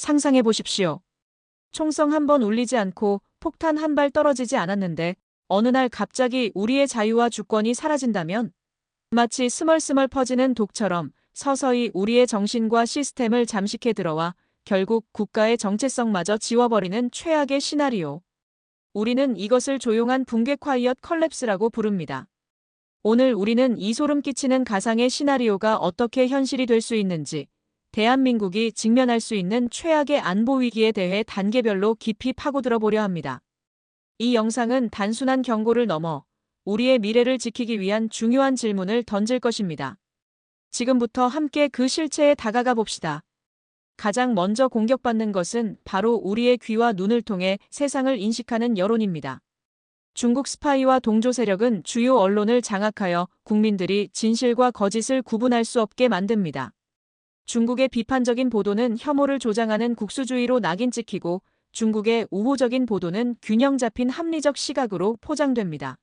상상해 보십시오. 총성 한 번 울리지 않고 폭탄 한 발 떨어지지 않았는데 어느 날 갑자기 우리의 자유와 주권이 사라진다면 마치 스멀스멀 퍼지는 독처럼 서서히 우리의 정신과 시스템을 잠식해 들어와 결국 국가의 정체성마저 지워버리는 최악의 시나리오. 우리는 이것을 조용한 붕괴 콰이엇 컬랩스라고 부릅니다. 오늘 우리는 이 소름 끼치는 가상의 시나리오가 어떻게 현실이 될 수 있는지, 대한민국이 직면할 수 있는 최악의 안보 위기에 대해 단계별로 깊이 파고들어 보려 합니다. 이 영상은 단순한 경고를 넘어 우리의 미래를 지키기 위한 중요한 질문을 던질 것입니다. 지금부터 함께 그 실체에 다가가 봅시다. 가장 먼저 공격받는 것은 바로 우리의 귀와 눈을 통해 세상을 인식하는 여론입니다. 중국 스파이와 동조 세력은 주요 언론을 장악하여 국민들이 진실과 거짓을 구분할 수 없게 만듭니다. 중국의 비판적인 보도는 혐오를 조장하는 국수주의로 낙인 찍히고 중국의 우호적인 보도는 균형 잡힌 합리적 시각으로 포장됩니다.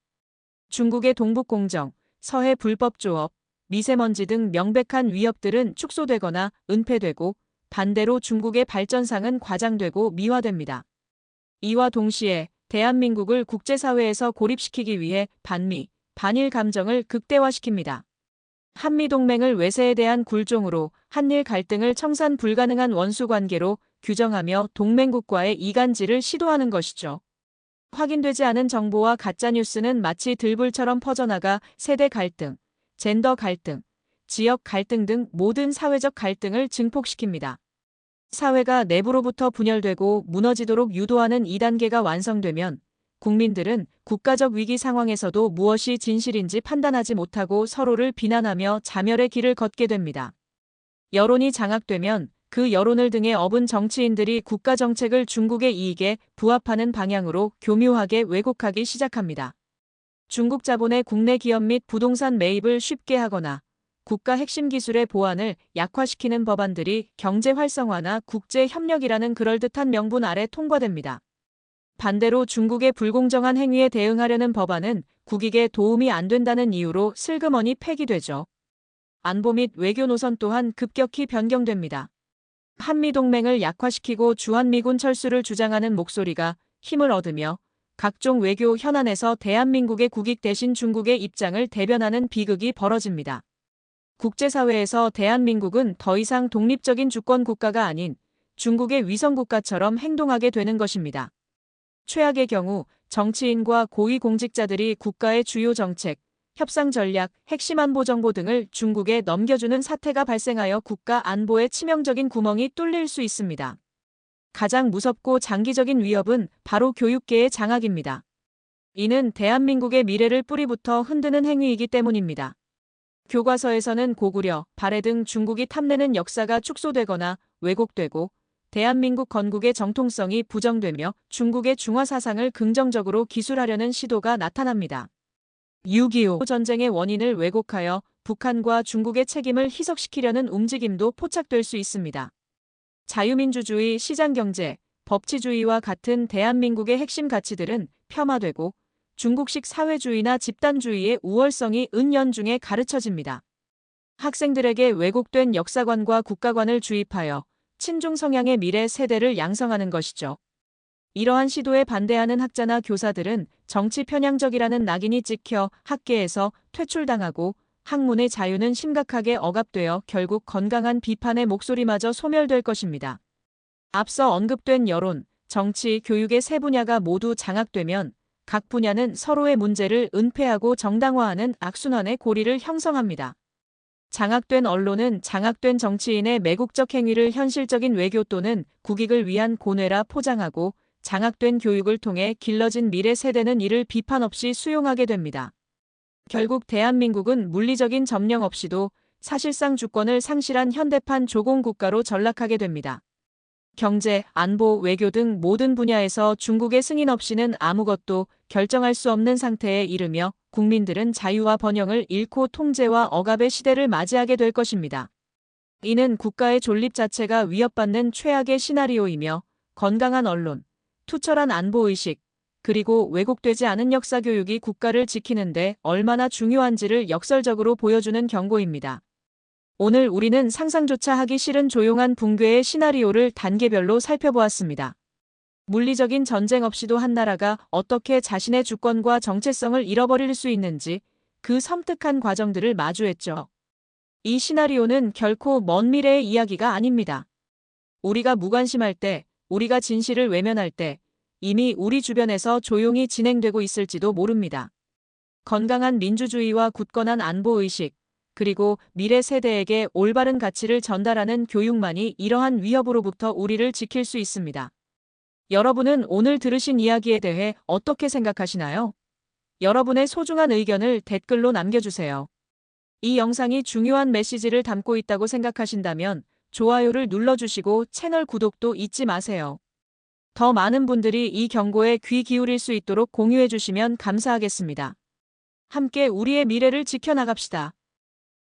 중국의 동북공정, 서해 불법 조업, 미세먼지 등 명백한 위협들은 축소되거나 은폐되고 반대로 중국의 발전상은 과장되고 미화됩니다. 이와 동시에 대한민국을 국제사회에서 고립시키기 위해 반미, 반일 감정을 극대화시킵니다. 한미동맹을 외세에 대한 굴종으로 한일 갈등을 청산 불가능한 원수관계로 규정하며 동맹국과의 이간질을 시도하는 것이죠. 확인되지 않은 정보와 가짜뉴스는 마치 들불처럼 퍼져나가 세대 갈등, 젠더 갈등, 지역 갈등 등 모든 사회적 갈등을 증폭시킵니다. 사회가 내부로부터 분열되고 무너지도록 유도하는 2단계가 완성되면 국민들은 국가적 위기 상황에서도 무엇이 진실인지 판단하지 못하고 서로를 비난하며 자멸의 길을 걷게 됩니다. 여론이 장악되면 그 여론을 등에 업은 정치인들이 국가 정책을 중국의 이익에 부합하는 방향으로 교묘하게 왜곡하기 시작합니다. 중국 자본의 국내 기업 및 부동산 매입을 쉽게 하거나 국가 핵심 기술의 보안을 약화시키는 법안들이 경제 활성화나 국제 협력이라는 그럴듯한 명분 아래 통과됩니다. 반대로 중국의 불공정한 행위에 대응하려는 법안은 국익에 도움이 안 된다는 이유로 슬그머니 폐기되죠. 안보 및 외교 노선 또한 급격히 변경됩니다. 한미동맹을 약화시키고 주한미군 철수를 주장하는 목소리가 힘을 얻으며 각종 외교 현안에서 대한민국의 국익 대신 중국의 입장을 대변하는 비극이 벌어집니다. 국제사회에서 대한민국은 더 이상 독립적인 주권 국가가 아닌 중국의 위성국가처럼 행동하게 되는 것입니다. 최악의 경우 정치인과 고위공직자들이 국가의 주요 정책, 협상 전략, 핵심 안보 정보 등을 중국에 넘겨주는 사태가 발생하여 국가 안보에 치명적인 구멍이 뚫릴 수 있습니다. 가장 무섭고 장기적인 위협은 바로 교육계의 장악입니다. 이는 대한민국의 미래를 뿌리부터 흔드는 행위이기 때문입니다. 교과서에서는 고구려, 발해 등 중국이 탐내는 역사가 축소되거나 왜곡되고 대한민국 건국의 정통성이 부정되며 중국의 중화 사상을 긍정적으로 기술하려는 시도가 나타납니다. 6.25 전쟁의 원인을 왜곡하여 북한과 중국의 책임을 희석시키려는 움직임도 포착될 수 있습니다. 자유민주주의, 시장경제, 법치주의와 같은 대한민국의 핵심 가치들은 폄하되고 중국식 사회주의나 집단주의의 우월성이 은연중에 가르쳐집니다. 학생들에게 왜곡된 역사관과 국가관을 주입하여 친중 성향의 미래 세대를 양성하는 것이죠. 이러한 시도에 반대하는 학자나 교사들은 정치 편향적이라는 낙인이 찍혀 학계에서 퇴출당하고 학문의 자유는 심각하게 억압되어 결국 건강한 비판의 목소리마저 소멸될 것입니다. 앞서 언급된 여론, 정치, 교육의 세 분야가 모두 장악되면 각 분야는 서로의 문제를 은폐하고 정당화하는 악순환의 고리를 형성합니다. 장악된 언론은 장악된 정치인의 매국적 행위를 현실적인 외교 또는 국익을 위한 고뇌라 포장하고 장악된 교육을 통해 길러진 미래 세대는 이를 비판 없이 수용하게 됩니다. 결국 대한민국은 물리적인 점령 없이도 사실상 주권을 상실한 현대판 조공국가로 전락하게 됩니다. 경제, 안보, 외교 등 모든 분야에서 중국의 승인 없이는 아무것도 결정할 수 없는 상태에 이르며 국민들은 자유와 번영을 잃고 통제와 억압의 시대를 맞이하게 될 것입니다. 이는 국가의 존립 자체가 위협받는 최악의 시나리오이며 건강한 언론, 투철한 안보의식, 그리고 왜곡되지 않은 역사교육이 국가를 지키는데 얼마나 중요한지를 역설적으로 보여주는 경고입니다. 오늘 우리는 상상조차 하기 싫은 조용한 붕괴의 시나리오를 단계별로 살펴보았습니다. 물리적인 전쟁 없이도 한 나라가 어떻게 자신의 주권과 정체성을 잃어버릴 수 있는지 그 섬뜩한 과정들을 마주했죠. 이 시나리오는 결코 먼 미래의 이야기가 아닙니다. 우리가 무관심할 때, 우리가 진실을 외면할 때 이미 우리 주변에서 조용히 진행되고 있을지도 모릅니다. 건강한 민주주의와 굳건한 안보의식, 그리고 미래 세대에게 올바른 가치를 전달하는 교육만이 이러한 위협으로부터 우리를 지킬 수 있습니다. 여러분은 오늘 들으신 이야기에 대해 어떻게 생각하시나요? 여러분의 소중한 의견을 댓글로 남겨주세요. 이 영상이 중요한 메시지를 담고 있다고 생각하신다면 좋아요를 눌러주시고 채널 구독도 잊지 마세요. 더 많은 분들이 이 경고에 귀 기울일 수 있도록 공유해주시면 감사하겠습니다. 함께 우리의 미래를 지켜나갑시다.